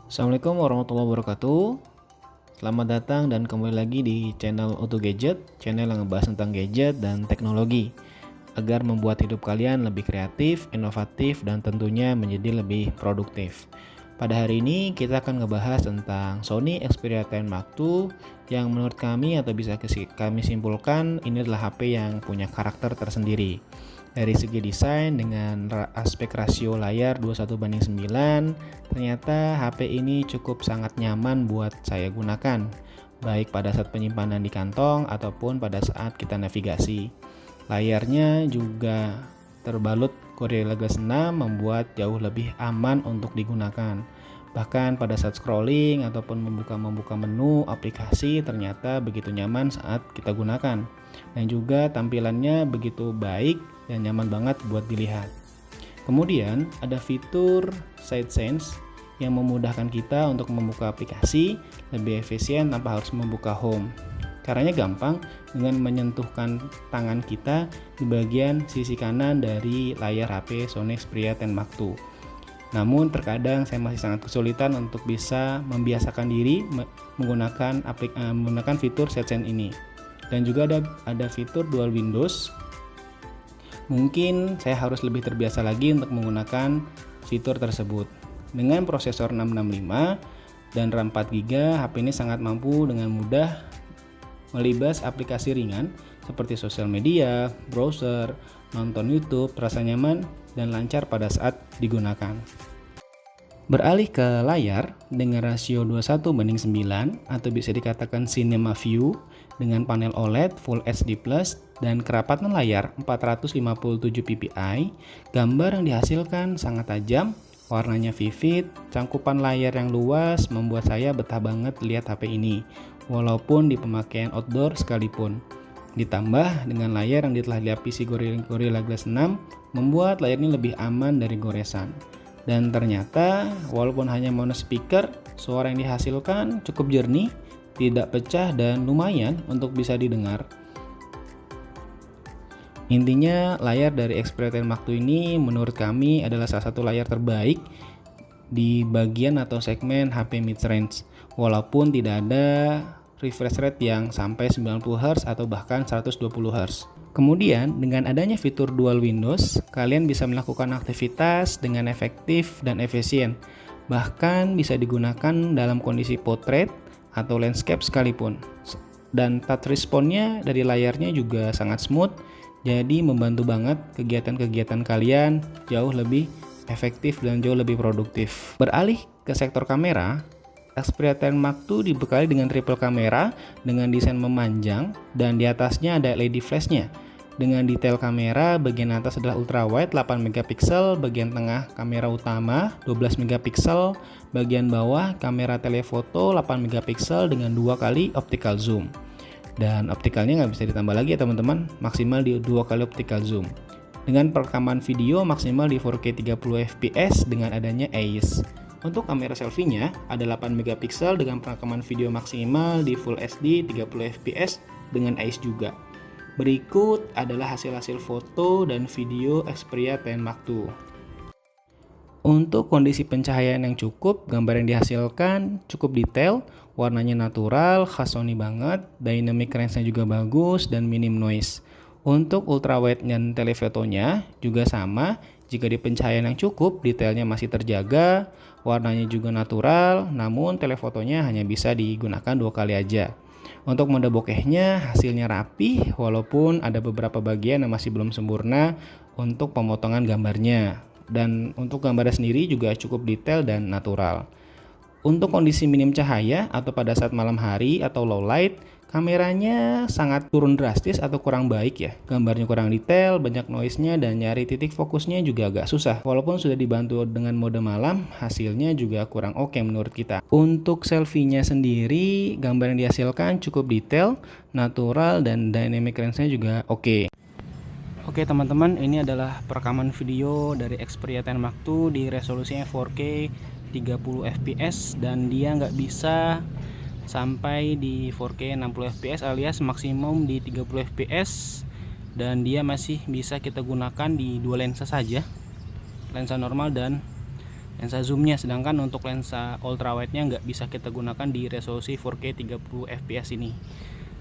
Assalamualaikum warahmatullahi wabarakatuh. Selamat datang dan kembali lagi di channel Auto Gadget, channel yang ngebahas tentang gadget dan teknologi agar membuat hidup kalian lebih kreatif, inovatif, dan tentunya menjadi lebih produktif. Pada hari ini kita akan ngebahas tentang Sony Xperia 10 Mark II yang menurut kami atau bisa kami simpulkan ini adalah HP yang punya karakter tersendiri. Dari segi desain dengan aspek rasio layar 21:9, ternyata HP ini cukup sangat nyaman buat saya gunakan, baik pada saat penyimpanan di kantong ataupun pada saat kita navigasi. Layarnya juga terbalut Gorilla Glass 6 membuat jauh lebih aman untuk digunakan. Bahkan pada saat scrolling ataupun membuka menu aplikasi ternyata begitu nyaman saat kita gunakan. Dan juga tampilannya begitu baik dan nyaman banget buat dilihat. Kemudian ada fitur Side Sense yang memudahkan kita untuk membuka aplikasi lebih efisien tanpa harus membuka home. Caranya gampang dengan menyentuhkan tangan kita di bagian sisi kanan dari layar HP Sony Xperia 10 Mark II. Namun terkadang saya masih sangat kesulitan untuk bisa membiasakan diri menggunakan fitur Side Sense ini. Dan juga ada fitur Dual Windows. Mungkin saya harus lebih terbiasa lagi untuk menggunakan fitur tersebut. Dengan prosesor 665 dan RAM 4GB, HP ini sangat mampu dengan mudah melibas aplikasi ringan seperti sosial media, browser, nonton YouTube, terasa nyaman dan lancar pada saat digunakan. Beralih ke layar dengan rasio 21:9 atau bisa dikatakan Cinema View dengan panel OLED Full HD Plus dan kerapatan layar 457 ppi, gambar yang dihasilkan sangat tajam, warnanya vivid, cangkupan layar yang luas membuat saya betah banget lihat HP ini, walaupun di pemakaian outdoor sekalipun. Ditambah dengan layar yang telah dilapisi Gorilla Glass 6, membuat layar ini lebih aman dari goresan. Dan ternyata walaupun hanya mono speaker, suara yang dihasilkan cukup jernih, tidak pecah dan lumayan untuk bisa didengar. Intinya layar dari Xperia 10 Mark II ini menurut kami adalah salah satu layar terbaik di bagian atau segmen HP mid-range, walaupun tidak ada refresh rate yang sampai 90Hz atau bahkan 120Hz. Kemudian dengan adanya fitur Dual Windows, kalian bisa melakukan aktivitas dengan efektif dan efisien. Bahkan bisa digunakan dalam kondisi portrait atau landscape sekalipun. Dan touch response-nya dari layarnya juga sangat smooth, jadi membantu banget kegiatan-kegiatan kalian jauh lebih efektif dan jauh lebih produktif. Beralih ke sektor kamera, Xperia 10 Mark II dibekali dengan triple kamera dengan desain memanjang dan di atasnya ada LED flashnya. Dengan detail kamera, bagian atas adalah ultrawide 8MP, bagian tengah kamera utama 12MP, bagian bawah kamera telefoto 8MP dengan 2 kali optical zoom. Dan optikalnya nggak bisa ditambah lagi ya teman-teman, maksimal di 2 kali optical zoom. Dengan perekaman video maksimal di 4K 30fps dengan adanya AIS. Untuk kamera selfie-nya ada 8MP dengan perekaman video maksimal di Full HD 30fps dengan AIS juga. Berikut adalah hasil-hasil foto dan video Xperia 10 Mark II. Untuk kondisi pencahayaan yang cukup, gambar yang dihasilkan cukup detail, warnanya natural, khas Sony banget, dynamic range-nya juga bagus dan minim noise. Untuk ultrawide dan telefotonya juga sama, jika di pencahayaan yang cukup, detailnya masih terjaga, warnanya juga natural, namun telefotonya hanya bisa digunakan 2 kali aja. Untuk mode bokehnya hasilnya rapi, walaupun ada beberapa bagian yang masih belum sempurna untuk pemotongan gambarnya. Dan untuk gambarnya sendiri juga cukup detail dan natural. Untuk kondisi minim cahaya atau pada saat malam hari atau low light, kameranya sangat turun drastis atau kurang baik ya. Gambarnya kurang detail, banyak noise-nya dan nyari titik fokusnya juga agak susah. Walaupun sudah dibantu dengan mode malam, hasilnya juga kurang oke menurut kita. Untuk selfie-nya sendiri, gambar yang dihasilkan cukup detail, natural dan dynamic range-nya juga oke. Oke teman-teman, ini adalah perekaman video dari Xperia 10 Mark II di resolusinya 4K 30fps dan dia nggak bisa sampai di 4K 60fps alias maksimum di 30fps, dan dia masih bisa kita gunakan di dua lensa saja, lensa normal dan lensa zoomnya, sedangkan untuk lensa ultrawide-nya nggak bisa kita gunakan di resolusi 4K 30 fps ini.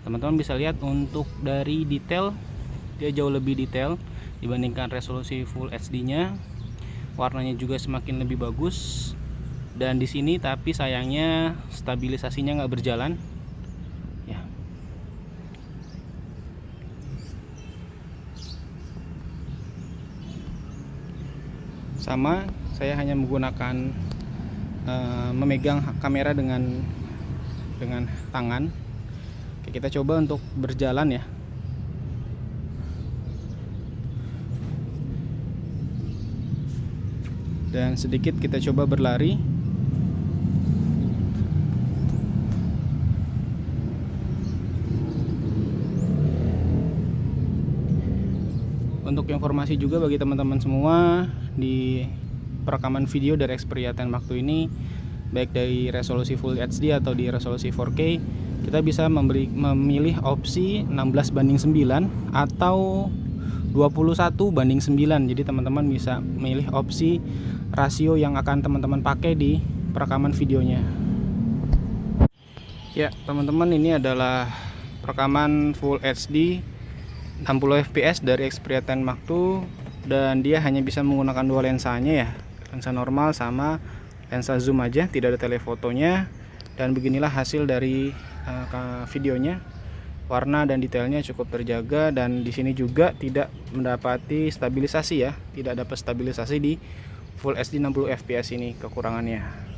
Teman-teman bisa lihat untuk dari detail, dia jauh lebih detail dibandingkan resolusi Full HD-nya. Warnanya juga semakin lebih bagus. Dan di sini tapi sayangnya stabilisasinya nggak berjalan. Ya. Sama, saya hanya menggunakan memegang kamera dengan tangan. Oke, kita coba untuk berjalan ya. Dan sedikit kita coba berlari. Untuk informasi juga bagi teman-teman semua, di perekaman video dari Xperia 10 Mark II ini, baik dari resolusi Full HD atau di resolusi 4K, kita bisa memilih opsi 16:9 atau 21:9. Jadi teman-teman bisa memilih opsi rasio yang akan teman-teman pakai di perekaman videonya. Ya teman-teman, ini adalah perekaman Full HD 60 fps dari Xperia 10 Mark II, dan dia hanya bisa menggunakan dua lensanya ya, lensa normal sama lensa zoom aja, tidak ada telefotonya. Dan beginilah hasil dari videonya. Warna dan detailnya cukup terjaga, dan di sini juga tidak mendapati stabilisasi ya, tidak dapat stabilisasi di Full HD 60 fps ini kekurangannya.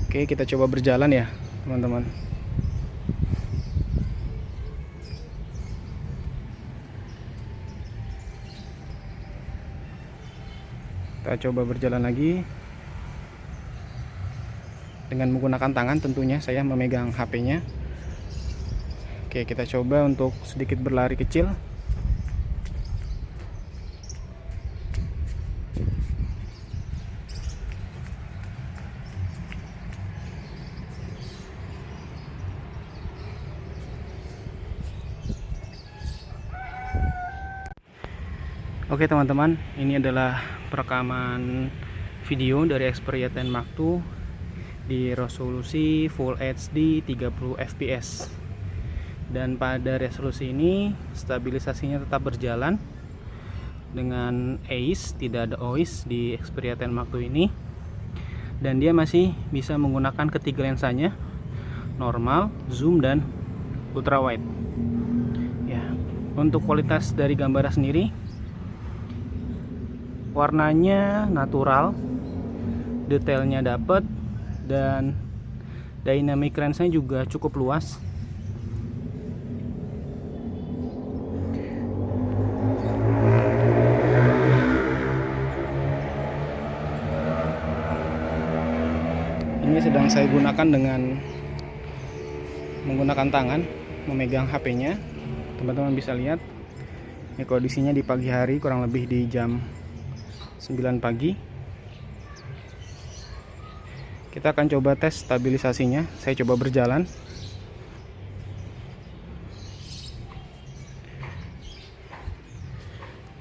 Oke, kita coba berjalan ya teman-teman. Kita coba berjalan lagi dengan menggunakan tangan, tentunya saya memegang HP-nya. Oke, kita coba untuk sedikit berlari kecil. Oke teman-teman, ini adalah perekaman video dari Xperia 10 Mark II di resolusi Full HD 30 fps. Dan pada resolusi ini stabilisasinya tetap berjalan dengan AIS, tidak ada OIS di Xperia 10 Mark II ini. Dan dia masih bisa menggunakan ketiga lensanya, normal, zoom, dan ultrawide. Ya, untuk kualitas dari gambarnya sendiri, warnanya natural, detailnya dapat, dan dynamic range-nya juga cukup luas. Ini sedang saya gunakan dengan menggunakan tangan, memegang HP-nya. Teman-teman bisa lihat, ini kondisinya di pagi hari, kurang lebih di jam 9 pagi. Kita akan coba tes stabilisasinya. Saya coba berjalan.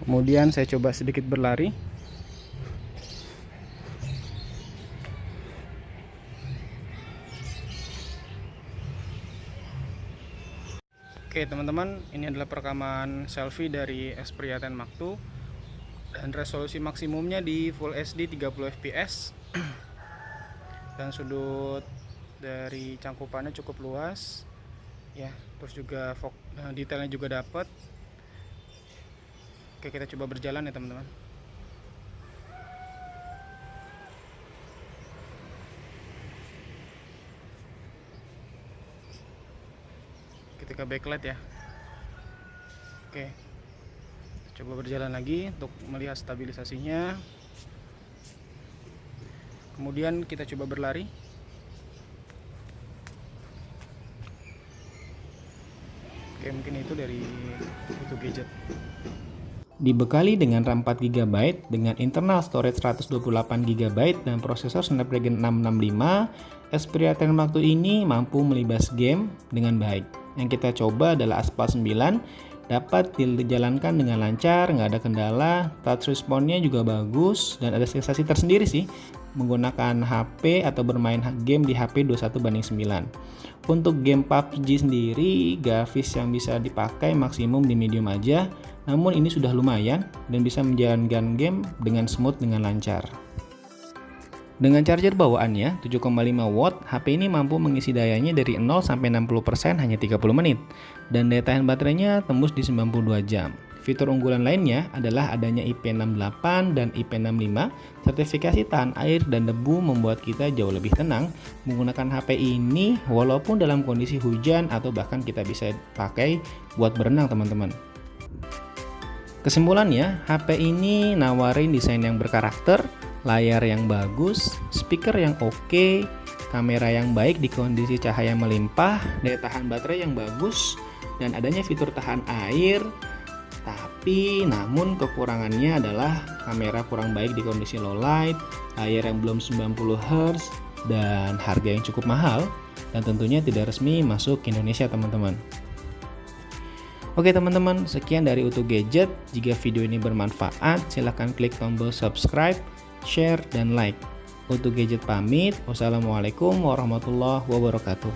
Kemudian saya coba sedikit berlari. Oke teman-teman, ini adalah perekaman selfie dari Xperia 10 Mark II, dan resolusi maksimumnya di Full HD 30 fps. Dan sudut dari cangkupannya cukup luas ya, terus juga detailnya juga dapat. Oke, kita coba berjalan ya teman-teman. Ketika backlight ya. Oke, coba berjalan lagi untuk melihat stabilisasinya. Kemudian kita coba berlari. Oke, mungkin itu dari gadget. Dibekali dengan RAM 4 GB dengan internal storage 128 GB dan prosesor Snapdragon 665, Xperia 10 Mark II ini mampu melibas game dengan baik. yang kita coba adalah Aspal 9, dapat dijalankan dengan lancar, nggak ada kendala, touch responnya juga bagus, dan ada sensasi tersendiri sih menggunakan HP atau bermain game di HP 21:9. Untuk game PUBG sendiri, grafis yang bisa dipakai maksimum di medium aja, namun ini sudah lumayan dan bisa menjalankan game dengan smooth dengan lancar. Dengan charger bawaannya 7,5 watt, HP ini mampu mengisi dayanya dari 0 sampai 60% hanya 30 menit dan daya tahan baterainya tembus di 92 jam. Fitur unggulan lainnya adalah adanya IP68 dan IP65. Sertifikasi tahan air dan debu membuat kita jauh lebih tenang menggunakan HP ini walaupun dalam kondisi hujan atau bahkan kita bisa pakai buat berenang teman-teman. Kesimpulannya, HP ini nawarin desain yang berkarakter, layar yang bagus, speaker yang oke, kamera yang baik di kondisi cahaya melimpah, daya tahan baterai yang bagus, dan adanya fitur tahan air. Tapi namun kekurangannya adalah kamera kurang baik di kondisi low light, layar yang belum 90 Hz, dan harga yang cukup mahal, dan tentunya tidak resmi masuk ke Indonesia teman-teman. Oke teman-teman, sekian dari Utuh Gadget. Jika video ini bermanfaat, silahkan klik tombol subscribe, share, dan like. Utuh Gadget pamit. Wassalamualaikum warahmatullahi wabarakatuh.